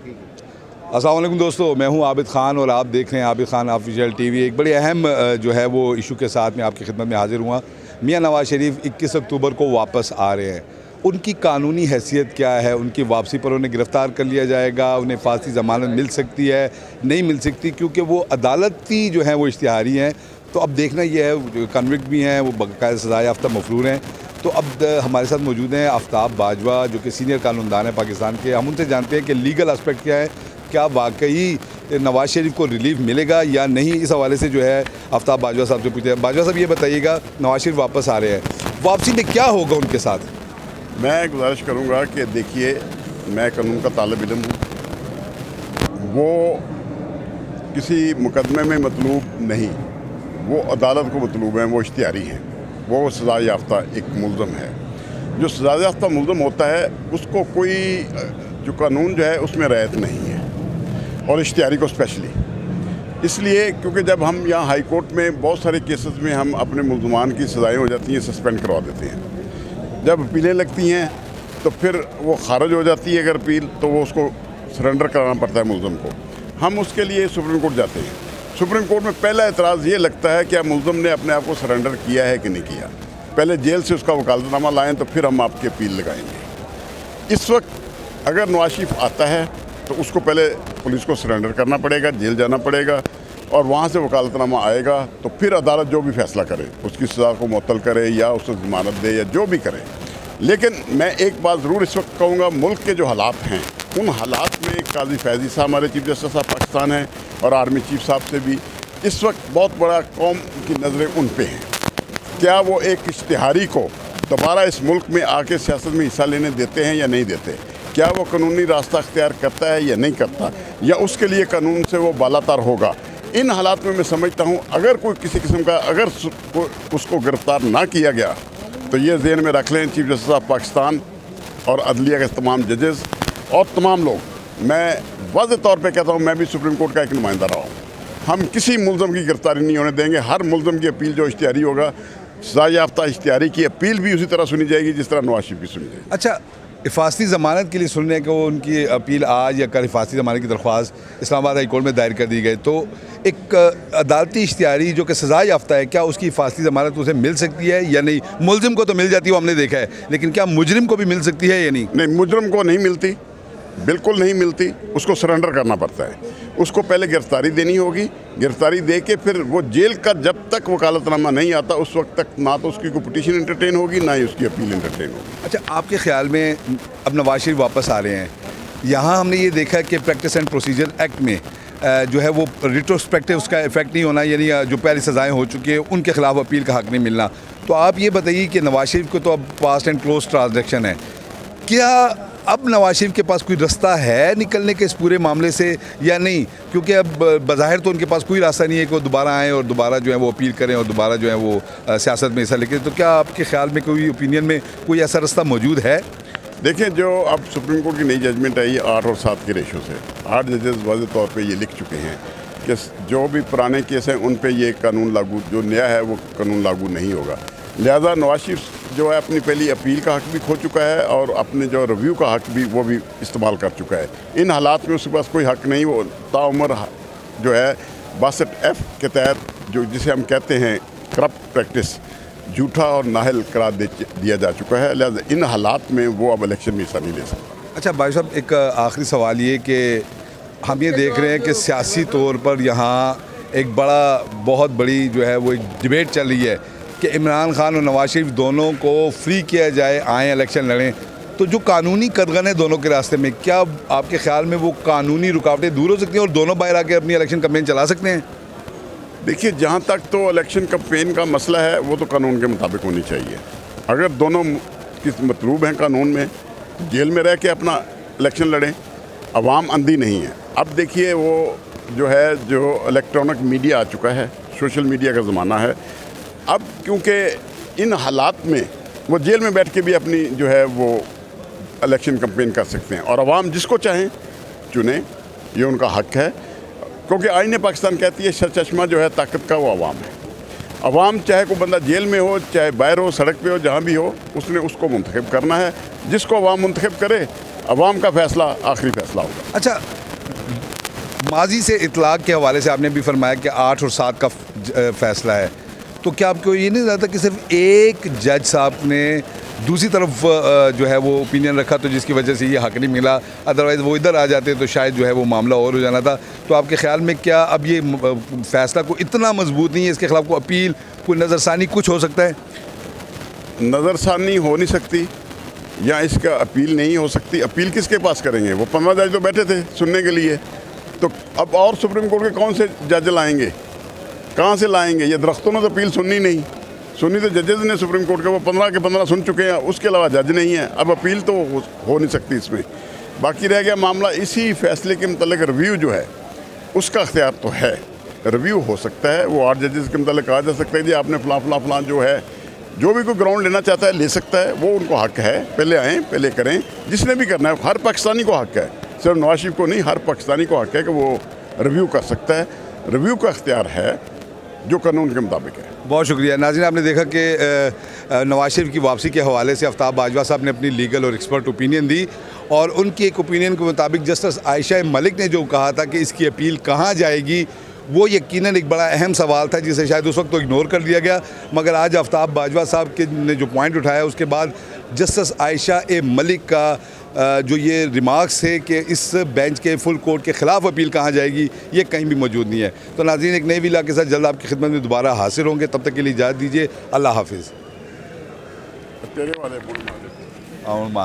अस्सलाम वालेकुम दोस्तों, मैं हूं आबिद ख़ान और आप देख रहे हैं आबिद ख़ान ऑफिशियल टीवी। एक बड़े अहम जो है वो इशू के साथ मैं आपकी खिदमत में हाजिर हुआ। मियां नवाज शरीफ 21 अक्टूबर को वापस आ रहे हैं। उनकी कानूनी हैसियत क्या है? उनकी वापसी पर उन्हें गिरफ़्तार कर लिया जाएगा? उन्हें फांसी ज़मानत मिल सकती है, नहीं मिल सकती? क्योंकि वो अदालती जो हैं वो इश्तिहारी हैं। तो अब देखना ये है, जो कन्विक्ट भी हैं वो बाकायदा सज़ा याफ्ता मफरूर हैं। तो अब हमारे साथ मौजूद हैं आफ्ताब बाजवा, जो कि सीनियर कानूनदान है पाकिस्तान के। हम उनसे जानते हैं कि लीगल एस्पेक्ट क्या है, क्या वाकई नवाज शरीफ को रिलीफ मिलेगा या नहीं। इस हवाले से जो है आफ्ताब बाजवा साहब से पूछते हैं। बाजवा साहब, ये बताइएगा, नवाज शरीफ वापस आ रहे हैं, वापसी में क्या होगा उनके साथ? मैं गुजारिश करूंगा कि देखिए, मैं कानून का तालिब इल्म हूँ। वो किसी मुकदमे में मतलूब नहीं, वो अदालत को मतलूब हैं, वो इश्तिहारी हैं, वो सज़ा याफ्ता एक मुल्ज़म है। जो सज़ा याफ्ता मुल्ज़म होता है उसको कोई जो कानून जो है उसमें रियायत नहीं है, और इश्तिहारी को स्पेशली इसलिए क्योंकि जब हम यहाँ हाई कोर्ट में बहुत सारे केसेस में हम अपने मुल्ज़मान की सज़ाएँ हो जाती हैं, सस्पेंड करवा देते हैं। जब अपीलें लगती हैं तो फिर वो खारिज हो जाती है। अगर अपील तो वो उसको सरेंडर कराना पड़ता है मुल्ज़म को। हम उसके लिए सुप्रीम कोर्ट जाते हैं। सुप्रीम कोर्ट में पहला एतराज़ ये लगता है कि मुल्ज़म ने अपने आप को सरेंडर किया है कि नहीं किया। पहले जेल से उसका वकालतनामा लाएँ तो फिर हम आपकी अपील लगाएंगे। इस वक्त अगर नवाज शरीफ आता है तो उसको पहले पुलिस को सरेंडर करना पड़ेगा, जेल जाना पड़ेगा, और वहाँ से वकालतनामा आएगा तो फिर अदालत जो भी फैसला करे, उसकी सज़ा को मुअत्तल करे या उसे ज़मानत दे या जो भी करे। लेकिन मैं एक बात ज़रूर इस वक्त कहूँगा, मुल्क के जो हालात हैं उन हालात में काजी फैज़ी साहब हमारे चीफ जस्टिस साहब पाकिस्तान हैं, और आर्मी चीफ साहब से भी इस वक्त बहुत बड़ा कौम की नज़रें उन पे हैं। क्या वो एक इश्तिहारी को दोबारा इस मुल्क में आके सियासत में हिस्सा लेने देते हैं या नहीं देते? क्या वो कानूनी रास्ता अख्तियार करता है या नहीं करता, या उसके लिए कानून से वो बालातर होगा? इन हालात में मैं समझता हूँ अगर कोई किसी किस्म का अगर उसको गिरफ़्तार ना किया गया तो ये ज़हन में रख लें, चीफ जस्टिस ऑफ पाकिस्तान और अदलिया के तमाम जजेस और तमाम लोग, मैं वाज़ेह तौर पे कहता हूँ, मैं भी सुप्रीम कोर्ट का एक नुमाइंदा रहा हूँ, हम किसी मुल्ज़म की गिरफ़्तारी नहीं होने देंगे। हर मुल्ज़म की अपील जो इश्तिहारी होगा, सज़ा याफ्ता इश्तिहारी की अपील भी उसी तरह सुनी जाएगी जिस तरह नवाज शरीफ की सुनी जाएगी। अच्छा, हिफाजती ज़मानत के लिए सुन रहे हैं कि वो उनकी अपील आज या कल हिफाजती ज़मानत की दरख्वास्त इस्लामाबाद हाई कोर्ट में दायर कर दी गई। तो एक अदालती इश्तिहारी जो कि सज़ा याफ्ता है, क्या उसकी हिफाजती ज़मानत उसे मिल सकती है या नहीं? मुलजिम को तो मिल जाती है, वो हमने देखा है, लेकिन क्या मुजरिम को भी मिल सकती है या नहीं? नहीं, मुजरिम को नहीं मिलती, बिल्कुल नहीं मिलती। उसको सरेंडर करना पड़ता है। उसको पहले गिरफ्तारी देनी होगी, गिरफ्तारी दे के फिर वो जेल का जब तक वकालतनामा नहीं आता उस वक्त तक ना तो उसकी कोई पिटीशन इंटरटेन होगी, ना ही उसकी अपील इंटरटेन होगी। अच्छा, आपके ख्याल में अब नवाज शरीफ वापस आ रहे हैं, यहाँ हमने ये देखा कि प्रैक्टिस एंड प्रोसीजर एक्ट में जो है वो रिट्रोस्पेक्टिव उसका इफेक्ट नहीं होना, यानी जो पहली सज़ाएँ हो चुकी हैं उनके खिलाफ अपील का हक़ नहीं मिलना। तो आप ये बताइए कि नवाज शरीफ को तो अब पास्ट एंड क्लोज ट्रांजैक्शन है, क्या अब नवाज शरीफ के पास कोई रास्ता है निकलने के इस पूरे मामले से या नहीं? क्योंकि अब बज़ाहिर तो उनके पास कोई रास्ता नहीं है कि वो दोबारा आएँ और दोबारा जो है वो अपील करें और दोबारा जो है वो सियासत में हिस्सा लेके। तो क्या आपके ख्याल में कोई ओपिनियन में कोई ऐसा रास्ता मौजूद है? देखिए, जो अब सुप्रीम कोर्ट की नई जजमेंट आई 8 और 7 के रेशो से, 8 जजेस वाज़ेह तौर पे ये लिख चुके हैं कि जो भी पुराने केस हैं उन पे ये कानून लागू, जो नया है वो कानून लागू नहीं होगा। लिहाजा नवाज शरीफ जो है अपनी पहली अपील का हक़ भी खो चुका है और अपने जो रिव्यू का हक़ भी वो भी इस्तेमाल कर चुका है। इन हालात में उसके पास कोई हक़ नहीं, वो ताउम्र जो है 62F के तहत, जो जिसे हम कहते हैं करप्ट प्रैक्टिस, झूठा और नाहल करार दिया जा चुका है। लिहाजा इन हालात में वो अब इलेक्शन में हिस्सा नहीं ले सकता। अच्छा भाई साहब, एक आखिरी सवाल ये कि हम ये देख रहे हैं कि सियासी तौर पर यहाँ एक बहुत बड़ी जो है वो एक डिबेट चल रही है कि इमरान खान और नवाज शरीफ दोनों को फ्री किया जाए, आएँ इलेक्शन लड़ें। तो जो कानूनी कदगन है दोनों के रास्ते में, क्या आपके ख्याल में वो कानूनी रुकावटें दूर हो सकती हैं और दोनों बाहर आके अपनी इलेक्शन कैंपेन चला सकते हैं? देखिए, जहाँ तक तो इलेक्शन कैंपेन का मसला है वो तो कानून के मुताबिक होनी चाहिए। अगर दोनों किस मतलूब हैं कानून में, जेल में रह के अपना इलेक्शन लड़ें, अवाम अंधी नहीं है। अब देखिए, वो जो है जो इलेक्ट्रॉनिक मीडिया आ चुका है, सोशल मीडिया का ज़माना है। अब क्योंकि इन हालात में वो जेल में बैठ के भी अपनी जो है वो इलेक्शन कैंपेन कर सकते हैं, और अवाम जिसको चाहें चुने, ये उनका हक़ है। क्योंकि आईने पाकिस्तान कहती है सरचश्मा जो है ताकत का वो अवाम है। अवाम चाहे कोई बंदा जेल में हो, चाहे बाहर हो, सड़क पे हो, जहाँ भी हो, उसने उसको मुंतखब करना है। जिसको अवाम मुंतखब करे, अवाम का फैसला आखिरी फैसला होगा। अच्छा, माजी से इतलाक़ के हवाले से आपने भी फरमाया कि 8 और 7 का फ़ैसला है, तो क्या आपको ये नहीं लगता कि सिर्फ एक जज साहब ने दूसरी तरफ जो है वो ओपिनियन रखा तो जिसकी वजह से ये हक नहीं मिला, अदरवाइज़ वो इधर आ जाते तो शायद जो है वो मामला और हो जाना था। तो आपके ख्याल में क्या अब ये फ़ैसला को इतना मजबूत नहीं है, इसके ख़िलाफ़ कोई अपील, कोई नज़रसानी कुछ हो सकता है? नज़रसानी हो नहीं सकती या इसका अपील नहीं हो सकती। अपील किसके पास करेंगे? वो 15 जज तो बैठे थे सुनने के लिए, तो अब और सुप्रीम कोर्ट के कौन से जज लाएंगे, कहाँ से लाएंगे? ये दरख्तों ने तो अपील सुननी नहीं, सुनी तो जजेज ने सुप्रीम कोर्ट के, वो 15 के 15 सुन चुके हैं, उसके अलावा जज नहीं है। अब अपील तो हो नहीं सकती इसमें। बाकी रह गया मामला इसी फैसले के मतलब रिव्यू जो है उसका अख्तियार तो है, रिव्यू हो सकता है। वो 8 जजेस के मतलब कहा जा सकता है जी आपने फलां जो है, जो भी कोई ग्राउंड लेना चाहता है ले सकता है, वो उनको हक है। पहले आएँ, पहले करें, जिसने भी करना है। हर पाकिस्तानी को हक है, सिर्फ नवाज शरीफ को नहीं, हर पाकिस्तानी को हक है कि वो रिव्यू कर सकता है। रिव्यू का अख्तियार है जो कानून के मुताबिक है। बहुत शुक्रिया। नाज़रीन, आपने देखा कि नवाज शरीफ की वापसी के हवाले से आफ्ताब बाजवा साहब ने अपनी लीगल और एक्सपर्ट ओपिनियन दी, और उनकी एक ओपिनियन के मुताबिक जस्टिस आयशा मलिक ने जो कहा था कि इसकी अपील कहाँ जाएगी, वो यकीनन एक बड़ा अहम सवाल था जिसे शायद उस वक्त तो इग्नोर कर दिया गया। मगर आज आफ्ताब बाजवा साहब के ने जो पॉइंट उठाया उसके बाद जस्टिस आयशा मलिक का जो ये रिमार्क्स थे कि इस बेंच के फुल कोर्ट के ख़िलाफ़ अपील कहाँ जाएगी, ये कहीं भी मौजूद नहीं है। तो नाज़रीन, एक नई वीडियो के साथ जल्द आपकी खिदमत में दोबारा हाजिर होंगे। तब तक के लिए इजाज़त दीजिए। अल्लाह हाफिज़। तेरे वाले